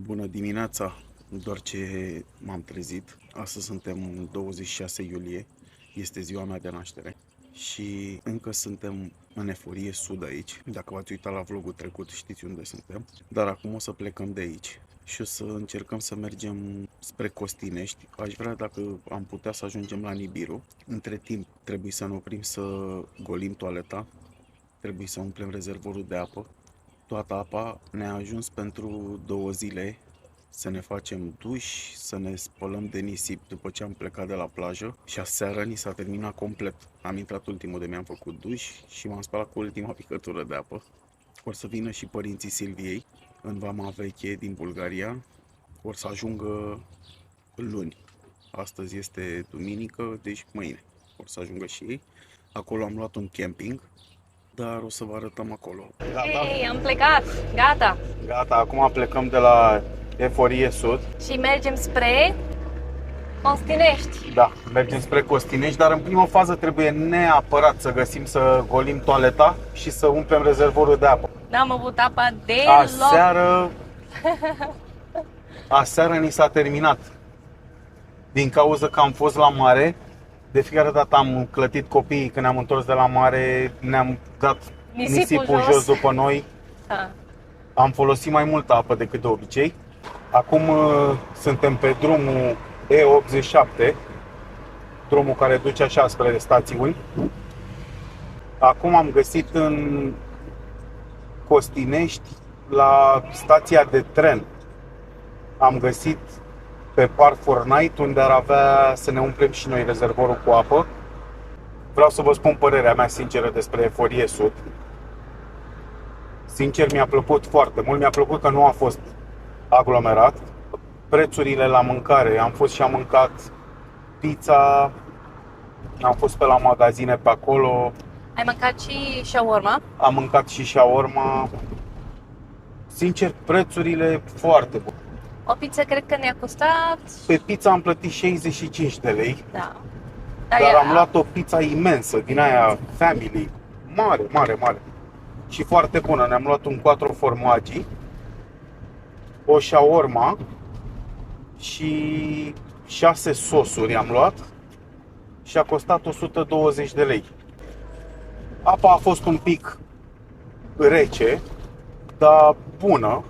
Bună dimineața! Doar ce m-am trezit. Astăzi suntem 26 iulie, este ziua mea de naștere și încă suntem în Eforie Sud aici. Dacă v-ați uitat la vlogul trecut, știți unde suntem. Dar acum o să plecăm de aici și o să încercăm să mergem spre Costinești. Aș vrea, dacă am putea, să ajungem la Nibiru. Între timp trebuie să ne oprim să golim toaleta, trebuie să umplem rezervorul de apă. Toată apa ne-a ajuns pentru 2 zile să ne facem duș, să ne spălăm de nisip după ce am plecat de la plajă și aseară ni s-a terminat complet. Am intrat ultimul de mi-am făcut duș și m-am spălat cu ultima picătură de apă. Or să vină și părinții Silviei în vama veche din Bulgaria. Or să ajungă luni. Astăzi este duminică, deci mâine or să ajungă și ei. Acolo am luat un camping, dar o să vă arătăm acolo. Gata? Ei, am plecat, gata. Gata, acum plecăm de la Eforie Sud. Și mergem spre Costinești. Da, mergem spre Costinești, dar în prima fază trebuie neapărat să găsim să golim toaleta și să umplem rezervorul de apă. N-am avut apa deloc. Aseară ni s-a terminat. Din cauza că am fost la mare, de fiecare dată am clătit copiii când ne-am întors de la mare, ne-am dat nisipul jos după noi. Da. Am folosit mai multă apă decât de obicei. Acum suntem pe drumul E87, drumul care duce așa spre stațiuni. Acum am găsit în Costinești, la stația de tren, am găsit pe Park Fortnite, unde ar avea să ne umplem și noi rezervorul cu apă. Vreau să vă spun părerea mea sinceră despre Eforie Sud. Sincer, mi-a plăcut foarte mult, mi-a plăcut că nu a fost aglomerat. Prețurile la mâncare, am fost și am mâncat pizza, am fost pe la magazine pe acolo. Ai mâncat și shawarma? Am mâncat și shawarma. Sincer, prețurile foarte bune. O pizza cred că ne-a costat... Pe pizza am plătit 65 de lei, Da. dar am luat o pizza imensă, din aia family, mare și foarte bună. Ne-am luat un 4 formaggi, o shawarma și 6 sosuri am luat și a costat 120 de lei. Apa a fost un pic rece, dar bună.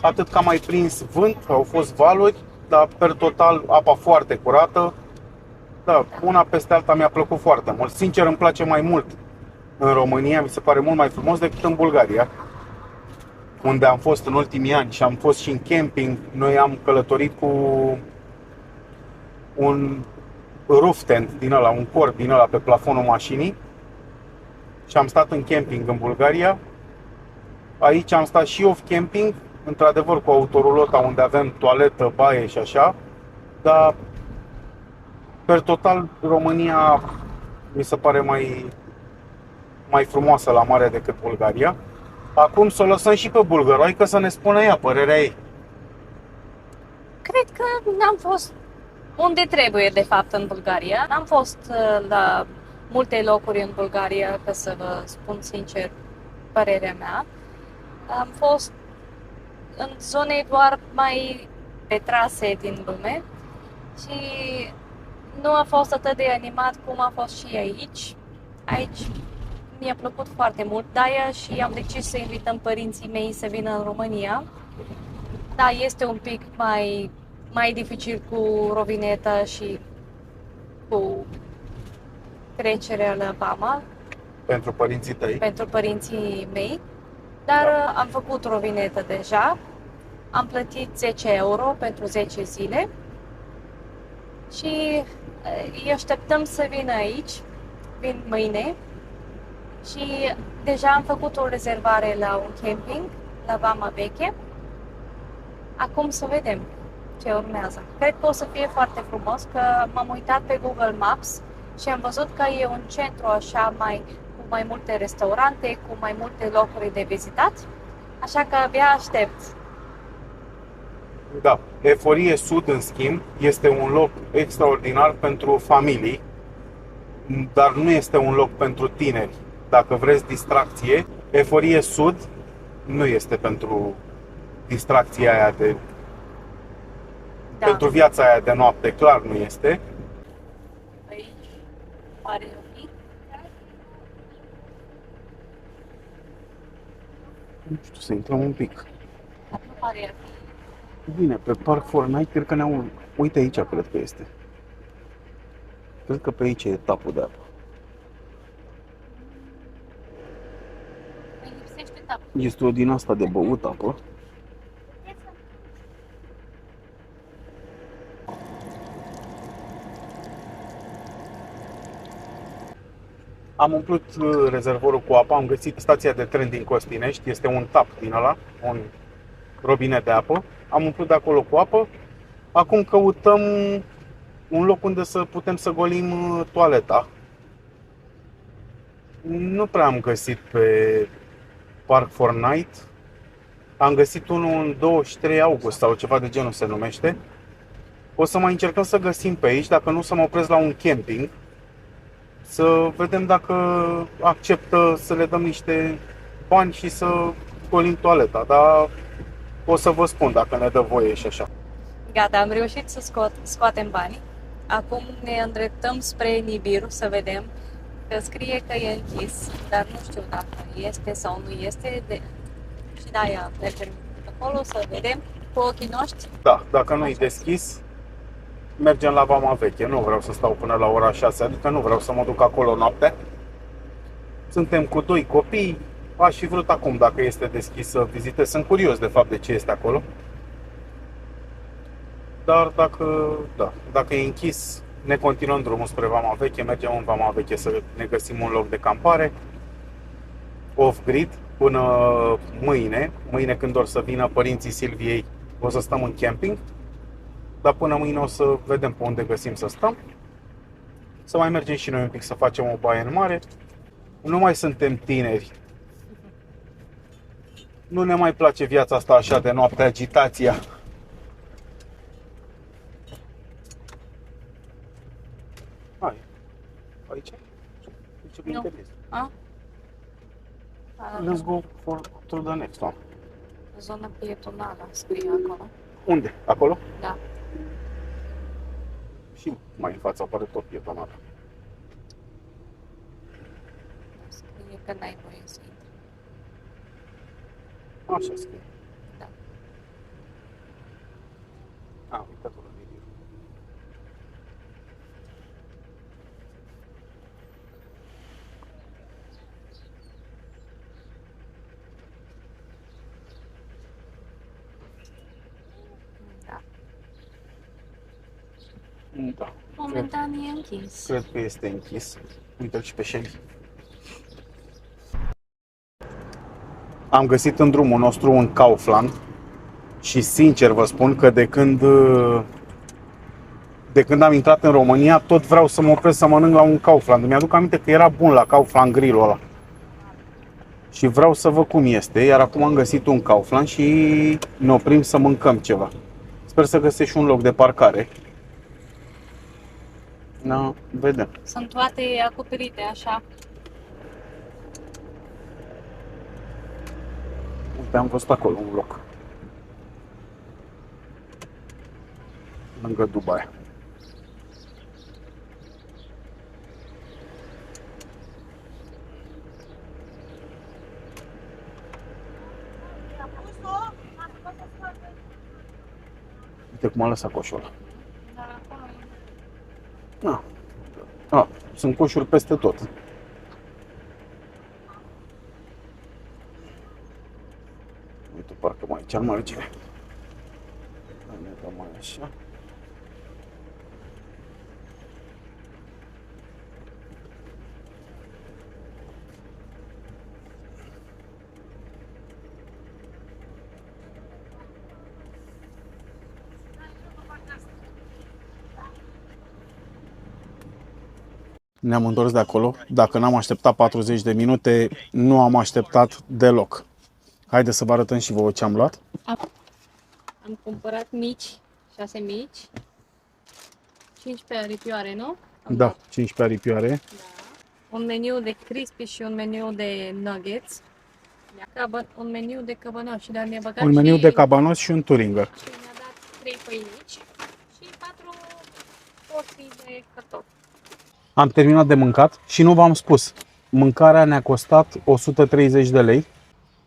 Atât că am mai prins vânt, au fost valuri, dar per total apa foarte curată. Da, una peste alta mi-a plăcut foarte mult. Sincer, îmi place mai mult în România, mi se pare mult mai frumos decât în Bulgaria, unde am fost în ultimii ani și am fost și în camping. Noi am călătorit cu un roof tent din ăla, un corp din ăla pe plafonul mașinii și am stat în camping în Bulgaria. Aici am stat și off camping, într-adevăr cu autorulota, unde avem toaletă, baie și așa, dar per total România mi se pare mai frumoasă la mare decât Bulgaria. Acum să o lăsăm și pe bulgăroaică să ne spună ea părerea ei. Cred că n-am fost unde trebuie, de fapt, în Bulgaria. N-am fost la multe locuri în Bulgaria, ca să vă spun sincer părerea mea. Am fost în zone doar mai retrase din lume și nu a fost atât de animat cum a fost și aici. Aici mi-a plăcut foarte mult, de-aia și am decis să invităm părinții mei să vină în România. Da, este un pic mai dificil cu rovineta și cu trecerea la vama. Pentru părinții tăi? Pentru părinții mei. Dar am făcut rovinetă deja. Am plătit 10 euro pentru 10 zile. Și îi așteptăm să vină aici. Vin mâine. Și deja am făcut o rezervare la un camping, la Vama Veche. Acum să vedem ce urmează. Cred că o să fie foarte frumos, că m-am uitat pe Google Maps și am văzut că e un centru așa cu mai multe restaurante, cu mai multe locuri de vizitat. Așa că abia aștept. Da, Eforie Sud, în schimb, este un loc extraordinar pentru familii, dar nu este un loc pentru tineri. Dacă vreți distracție, Eforie Sud nu este pentru distracția aia de Da. Pentru viața aia de noapte, clar nu este. Aici pare ok. Nu știu, să intrăm un pic. Dar nu pare ok. Bine, pe Park Fortnite, cred că ne-au... Uite aici, cred că este. Cred că pe aici e tapul de apă. Îi lipsește tapul. Este o din asta de băut apă. Am umplut rezervorul cu apă, am găsit stația de tren din Costinești, este un tap din ăla, un robinet de apă. Am umplut de acolo cu apă. Acum căutăm un loc unde să putem să golim toaleta. Nu prea am găsit pe Park Fortnite. Am găsit unul în 23 august sau ceva de genul se numește. O să mai încercăm să găsim pe aici, dacă nu să mă opresc la un camping. Să vedem dacă acceptă să le dăm niște bani și să golim toaleta. Dar o să vă spun dacă ne dă voie și așa. Gata, am reușit să scoatem bani. Acum ne îndreptăm spre Nibiru să vedem că scrie că e închis, dar nu știu dacă este sau nu este. Și de-aia mergem acolo să vedem cu ochii noștri. Da, dacă nu e deschis, mergem la Vama Veche. Nu vreau să stau până la ora 6, adică nu vreau să mă duc acolo noaptea. Suntem cu 2 copii. Aș fi vrut acum, dacă este deschis, să vizitez. Sunt curios de fapt de ce este acolo. Dar dacă e închis, ne continuăm drumul spre Vama Veche, mergem în Vama Veche să ne găsim un loc de campare off-grid până mâine. Mâine, când or să vină părinții Silviei, o să stăm în camping. Dar până mâine o să vedem pe unde găsim să stăm. Să mai mergem și noi un pic să facem o baie în mare. Nu mai suntem tineri. Nu ne mai place viața asta așa de noapte, agitația. Hai. Aici? Nu. A? Let's go to the next one. Zona pietonală scrie acolo. Unde? Acolo? Da. Și mai în față apare tot pietonală. Scrie că n-ai voie să intri. Așa scrie. Da. Uite acolo. Da. Da. Momentan e închis. Cred că este închis. Uite-l și pe Shelly. Am găsit în drumul nostru un Kaufland și sincer vă spun că de când am intrat în România, tot vreau să mă opresc să mănânc la un Kaufland. Mi-aduc aminte că era bun la Kaufland grill-ul ăla. Și vreau să văd cum este, iar acum am găsit un Kaufland și ne oprim să mâncăm ceva. Sper să găsesc și un loc de parcare. Da, vedem. Sunt toate acoperite așa. Uite, am văzut acolo un loc. Lângă Dubai. Uite cum a lăsat coșul ăla. Dar acolo Sunt coșuri peste tot. Uite, parcă mai aici merge. Ne dăm mai așa. Ne-am întors de acolo. Dacă n-am așteptat 40 de minute, nu am așteptat deloc. Haideți să vă arătăm și vouă ce am luat. am cumpărat mici, 6 mici, 15 aripioare, nu? Da, 15 aripioare. Da. Un meniu de crispy și un meniu de nuggets. Un meniu de cabanos, dar mi-a băgat Un meniu și... de cabanos și un Thuringer. Și mi-a dat 3 pâinici. de cartofi. Am terminat de mâncat și nu v-am spus. Mâncarea ne-a costat 130 de lei.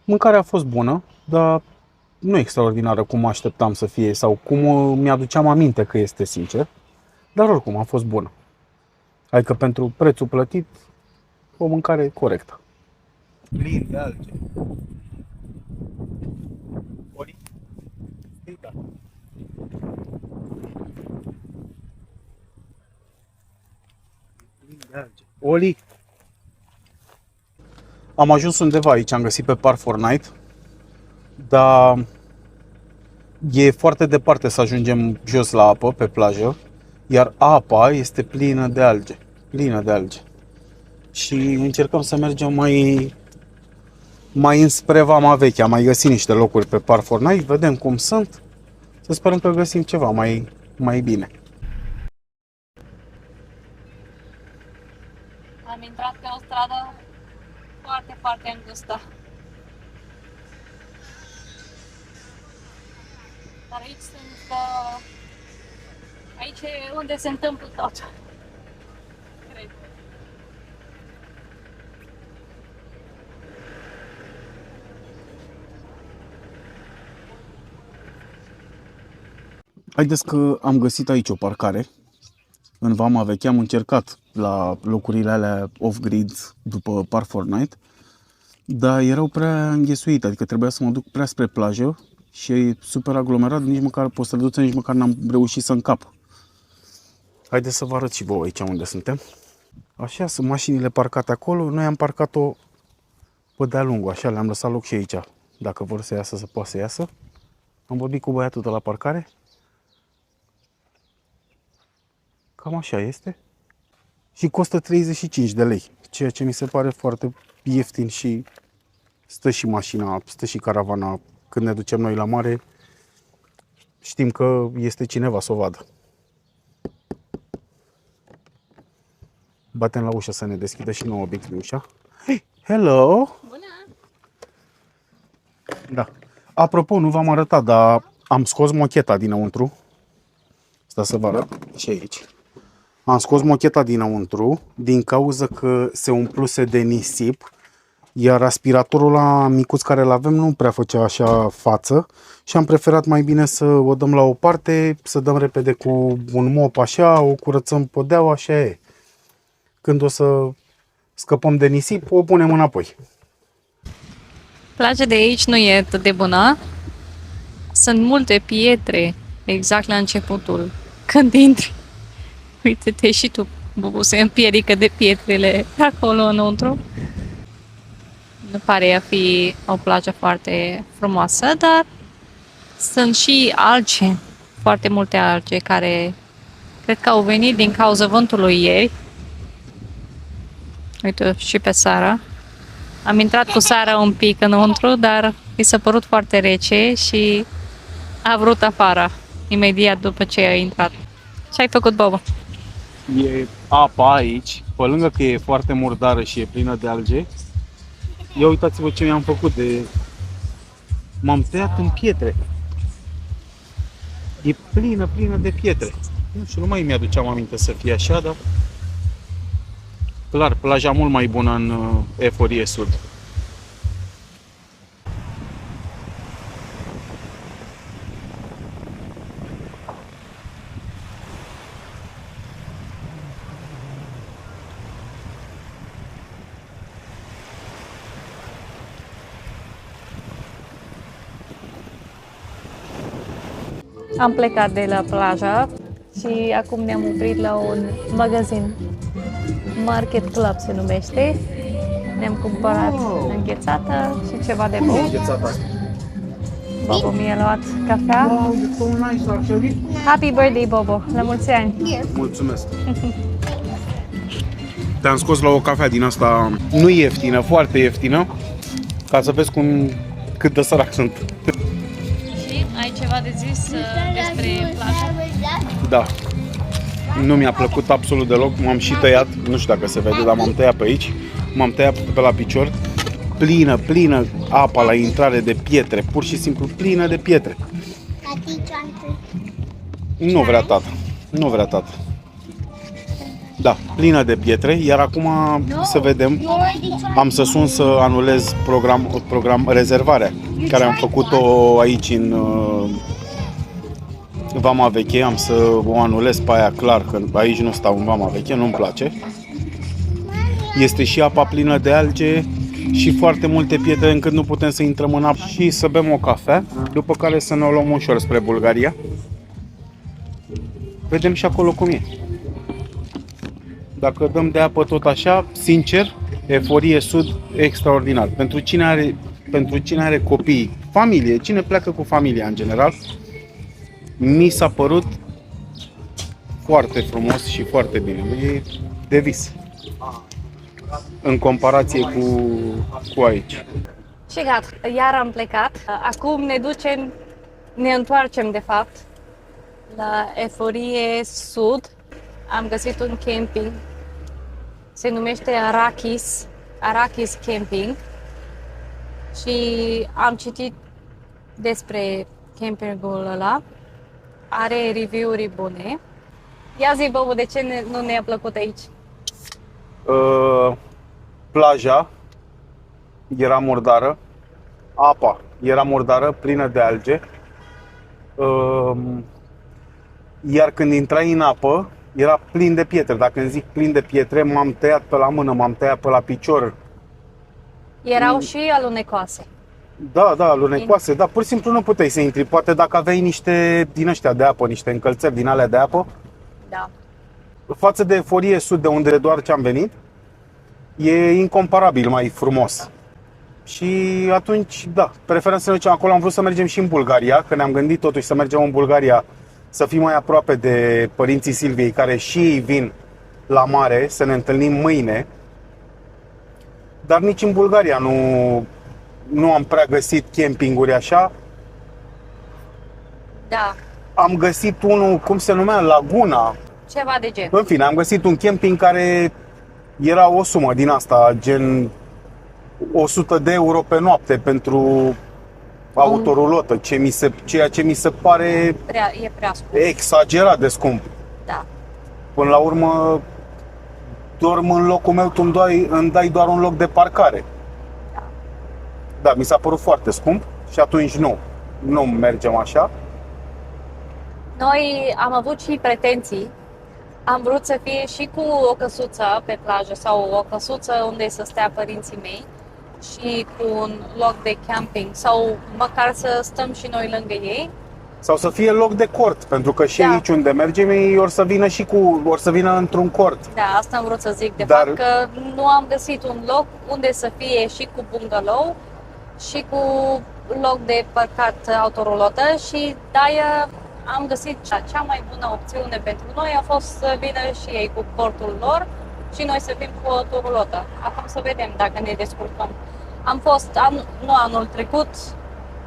Mâncarea a fost bună, dar nu extraordinară cum mă așteptam să fie sau cum mi-aduceam aminte că este, sincer. Dar oricum a fost bună. Adică pentru prețul plătit, o mâncare corectă. Plin de alge. Ori? Da. Plin de alge. Oli! Am ajuns undeva aici, am găsit pe Park Fortnite, dar e foarte departe să ajungem jos la apă, pe plajă, iar apa este plină de alge, plină de alge. Și încercăm să mergem mai înspre Vama Veche. Am mai găsit niște locuri pe Park Fortnite, vedem cum sunt, să sperăm că găsim ceva mai bine. Am intrat pe o stradă foarte, foarte îngustă. Dar aici e unde se întâmplă tot. Cred. Haideți că am găsit aici o parcare. În Vama Veche am încercat la locurile alea off-grid după Park Fortnite, dar erau prea înghesuite, adică trebuia să mă duc prea spre plajă și e super aglomerat, nici măcar postrăduță, nici măcar n-am reușit să încap. Haideți să vă arăt și vouă aici unde suntem. Așa, sunt mașinile parcate acolo, noi am parcat-o pe de-a lungul, așa, le-am lăsat loc și aici. Dacă vor să iasă, să poată să iasă. Am vorbit cu băiatul de la parcare. Cam așa este. Și costă 35 de lei, ceea ce mi se pare foarte ieftin și stă și mașina, stă și caravana. Când ne ducem noi la mare, știm că este cineva să o vadă. Batem la ușă să ne deschidă și nouă Bixby ușa. Hey, hello! Bună! Da. Apropo, nu v-am arătat, dar am scos mocheta dinăuntru. Stai să vă arăt și aici. Am scos mocheta dinăuntru din cauza că se umpluse de nisip, iar aspiratorul la micuț care îl avem nu prea făcea așa față și am preferat mai bine să o dăm la o parte, să dăm repede cu un mop așa, o curățăm podeaua, așa e. Când o să scăpăm de nisip, o punem înapoi. Plaja de aici nu e atât de bună. Sunt multe pietre exact la începutul. Când intri, uite-te și tu, Bubu, se împiedică de pietrele acolo înăuntru. Nu pare a fi o plajă foarte frumoasă, dar sunt și alge, foarte multe alge care cred că au venit din cauza vântului ieri. Uite, și pe Sara. Am intrat cu Sara un pic înăuntru, dar i s-a părut foarte rece și a vrut afară, imediat după ce a intrat. Ce ai făcut, Bobo? E apa aici, pe lângă că e foarte murdară și e plină de alge. Ia uitați-vă ce mi-am făcut de... M-am tăiat în pietre. E plină de pietre. Nu știu, nu mai mi-aduceam aminte să fie așa, dar... Clar, plaja mult mai bună în Eforie Sud. Am plecat de la plajă și acum ne-am oprit la un magazin. Market Club se numește. Ne-am cumpărat înghețată și ceva de băut. Bobo mi-a luat cafea. Wow, e so nice, actually. Happy birthday, Bobo! La mulți ani! Mulțumesc. Te-am scos la o cafea din asta, nu ieftină, foarte ieftină, ca să vezi cât de sărac sunt. Și ai ceva de zis despre plajă? Da. Nu mi-a plăcut absolut deloc, m-am și tăiat, nu știu dacă se vede, dar m-am tăiat pe aici, m-am tăiat pe la picior, plină apa la intrare de pietre, pur și simplu plină de pietre. Nu vrea tata, nu vrea tata. Da, plină de pietre, iar acum să vedem, am să sun să anulez program rezervarea, care am făcut-o aici în Vama Veche, am să o anulez pe aia clar, că aici nu stau în Vama Veche, nu-mi place. Este și apa plină de alge și foarte multe pietre încât nu putem să intrăm în apă și să bem o cafea, după care să ne o luăm ușor spre Bulgaria. Vedem și acolo cum e. Dacă dăm de apă tot așa, sincer, Eforie Sud extraordinar. Pentru cine are copii, familie, cine pleacă cu familia în general, mi s-a părut foarte frumos și foarte bine. E de vis. În comparație cu aici. Și gata, iar am plecat. Acum ne întoarcem de fapt la Eforie Sud. Am găsit un camping. Se numește Arachis Camping. Și am citit despre campingul ăla. Are review-uri bune. Ia zi, Bobu, de ce nu ne-a plăcut aici? Plaja era murdară, apa era murdară, plină de alge, iar când intrai în apă, era plin de pietre. Dacă îmi zic plin de pietre, m-am tăiat pe la mână, m-am tăiat pe la picior. Erau și alunecoase. Da, alunecoase, dar pur și simplu nu puteai să intri. Poate dacă aveai niște din ăștia de apă, niște încălțări din alea de apă. Da. Față de Eforie Sud, de unde doar ce am venit, e incomparabil mai frumos. Și atunci, da, preferăm să ne ducem acolo. Am vrut să mergem și în Bulgaria, că ne-am gândit totuși să mergem în Bulgaria, să fim mai aproape de părinții Silviei, care și ei vin la mare, să ne întâlnim mâine. Dar nici în Bulgaria nu am prea găsit campinguri așa. Da. Am găsit unul, cum se numea, Laguna. Ceva de gen. În fine, am găsit un camping care era o sumă din asta, gen 100 de euro pe noapte pentru autorulotă, ceea ce mi se pare E prea scump. exagerat de scump. Da. Până la urmă, dorm în locul meu, tu îmi dai doar un loc de parcare. Da, mi s-a părut foarte scump și atunci nu mergem așa. Noi am avut și pretenții. Am vrut să fie și cu o căsuță pe plajă sau o căsuță unde să stea părinții mei și cu un loc de camping sau măcar să stăm și noi lângă ei. Sau să fie loc de cort, pentru că și Da. aici unde mergem ei or să vină într-un cort. Da, asta am vrut să zic de Dar- fapt, că nu am găsit un loc unde să fie și cu bungalow și cu loc de parcat autorulotă și de-aia am găsit cea mai bună opțiune pentru noi a fost să vină și ei cu cortul lor și noi să fim cu autorulotă. Acum să vedem dacă ne descurcăm. Am fost, nu anul trecut,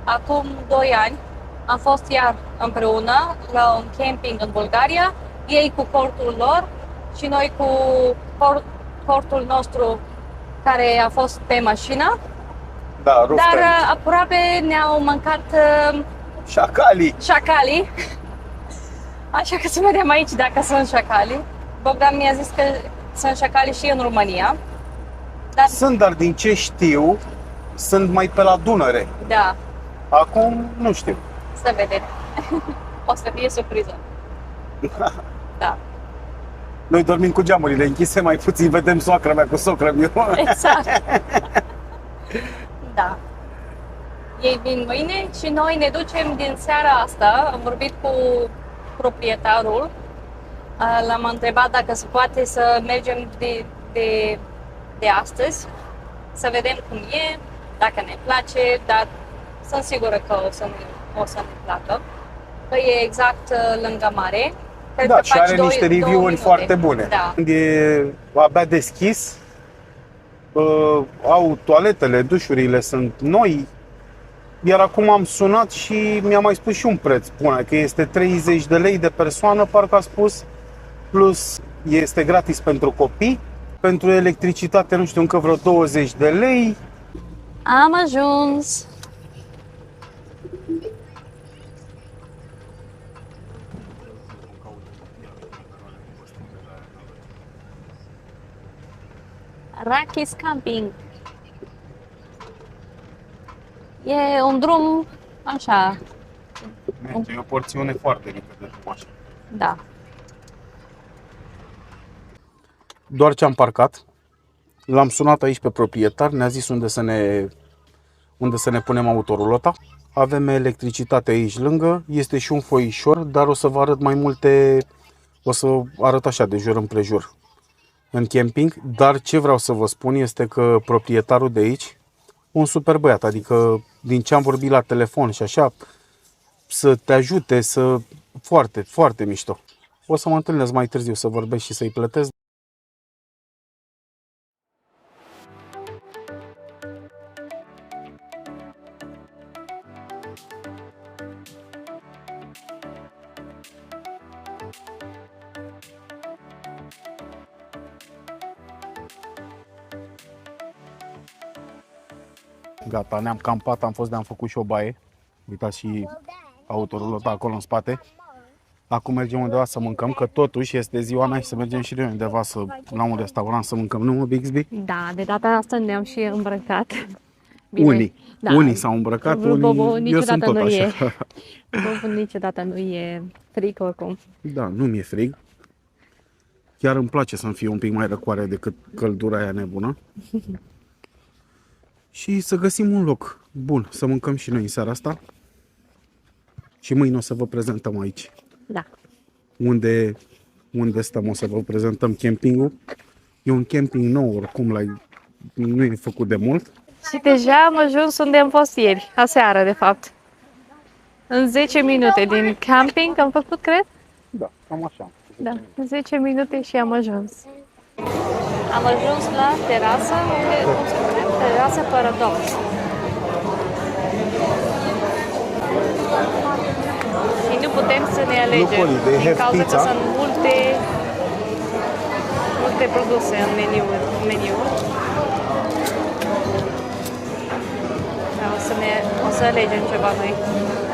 acum 2 ani, am fost iar împreună la un camping în Bulgaria, ei cu cortul lor și noi cu cortul nostru care a fost pe mașină, Da, roof dar tent. aproape ne-au mâncat șacalii. Așa că să vedem aici dacă sunt șacalii. Bogdan mi-a zis că sunt șacalii și în România. Dar Sunt, dar din ce știu, sunt mai pe la Dunăre. da, Acum nu știu. să vedem. O să fie surpriză. Da, Noi dormim cu geamurile închise, mai puțin vedem soacra mea cu socră meu. exact. Da. Ei vin mâine și noi ne ducem din seara asta. Am vorbit cu proprietarul. L-am întrebat dacă se poate să mergem de astăzi, să vedem cum e, dacă ne place, dar sunt sigură că o să ne placă. Că e exact lângă mare. Cred Da, că și faci are niște 2 review-uri minute. foarte bune. Da. Când e abia deschis, au toaletele, dușurile sunt noi. Iar acum am sunat și mi-a mai spus și un preț. Pune că este 30 de lei de persoană, parcă a spus, plus este gratis pentru copii. Pentru electricitate, nu știu, încă vreo 20 de lei. Am ajuns! Rakis Camping. E un drum așa, Merge, e o porțiune foarte mică de drum așa. da. Doar ce am parcat, l-am sunat aici pe proprietar, ne-a zis unde să ne punem autorulota. Avem electricitate aici lângă, este și un foișor, dar o să vă arăt mai multe, o să arăt așa de jur împrejur în camping. Dar ce vreau să vă spun este că proprietarul de aici, un super băiat, adică din ce am vorbit la telefon și așa, să te ajute, foarte, foarte mișto. O să mă întâlnesc mai târziu să vorbesc și să-i plătesc. Gata, ne-am campat, am făcut și o baie. Uitați și autorulota acolo în spate. Acum mergem undeva să mâncăm, că totuși este ziua mea și să mergem și noi undeva la un restaurant să mâncăm. Nu mă, Bixby? Da, de data asta ne-am și îmbrăcat. Unii s-au îmbrăcat, unii... Eu sunt tot așa. Bobo niciodată nu e frig oricum. Da, nu mi-e frig. Chiar îmi place să-mi fie un pic mai răcoare decât căldura aia nebună. Și să găsim un loc bun să mâncăm și noi în seara asta. Și mâine o să vă prezentăm aici. Da. Unde stăm, o să vă prezentăm campingul. E un camping nou, oricum nu e făcut de mult. Și deja am ajuns unde am fost ieri, aseară de fapt. În 10 minute din camping am făcut, cred? Da, cam așa. Da, în 10 minute și am ajuns. Am ajuns la terasă, cum se numește? Terasă Paradox. Și nu putem să ne alegem, din cauza că sunt multe produse în meniu. O să alegem ceva noi.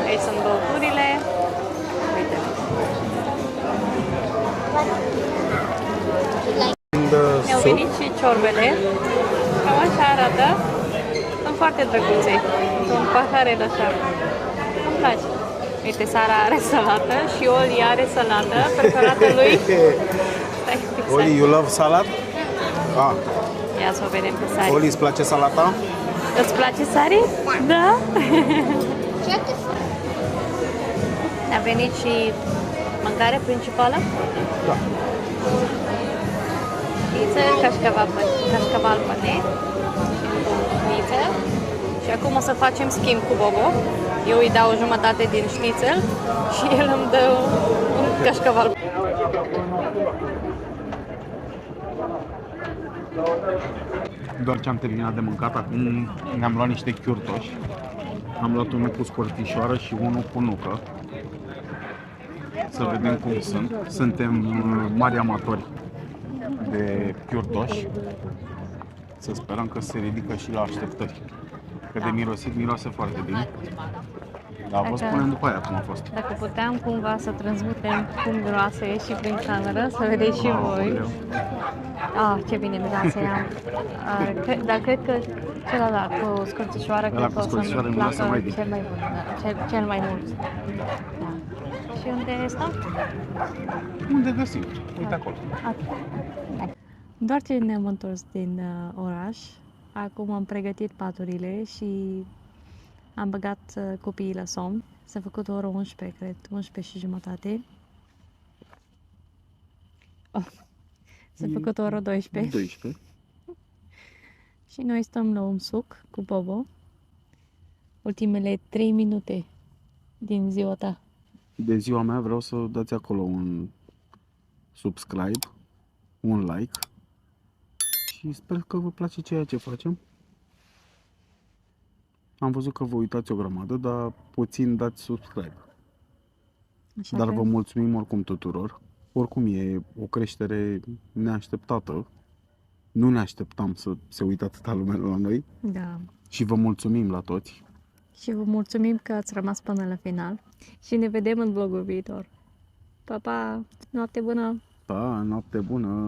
Aici sunt băuturile. Uite. Ne-au venit și ciorbele. Cam așa arată. Sunt foarte drăguțe. Sunt paharel așa. Îmi place. Uite, Sara are salată și Oli are salată preferată lui. Oli, you love salad? Ah. Ia să o vedem pe Sari. Oli, îți place salata? Îți place, Sari? Da? A venit și mâncarea principală? Da. Șnițel, cașcaval pane, șnițel. Și acum o să facem schimb cu Bobo. Eu îi dau o jumătate din șnițel și el îmi dă un cașcaval. Doar ce am terminat de mâncat, acum ne-am luat niște chiurtoși. Am luat unul cu scorpișoară și unul cu nucă. Să vedem cum sunt. Suntem mari amatori de chiurtoși. Să sperăm că se ridică și la așteptări. Că de mirosit, miroase foarte bine. Dar vă spunem după aia cum a fost. Dacă puteam cumva să transmitem cum miroase și prin cameră, să vedeți și voi. Ce bine miroase ea. Dar cred că celălalt cu scărțișoară, cred că o să-mi placă cel mai mult. Da. Și unde stăm? Unde găsim? Uite acolo. Doar ce ne-am întors din oraș, acum am pregătit paturile și am băgat copiii la somn. S-a făcut ora 11, cred, 11 și jumătate. S-a făcut ora 12. Și noi stăm la un suc cu Bobo. Ultimele 3 minute din ziua ta. De ziua mea vreau să dați acolo un subscribe, un like și sper că vă place ceea ce facem. Am văzut că vă uitați o grămadă, dar puțin dați subscribe. Așa Dar că... vă mulțumim oricum tuturor. Oricum e o creștere neașteptată. Nu ne așteptam să se uită atâta lume la noi. Da. Și vă mulțumim la toți. Și vă mulțumim că ați rămas până la final. Și ne vedem în vlogul viitor. Pa, pa! Noapte bună! Pa, noapte bună!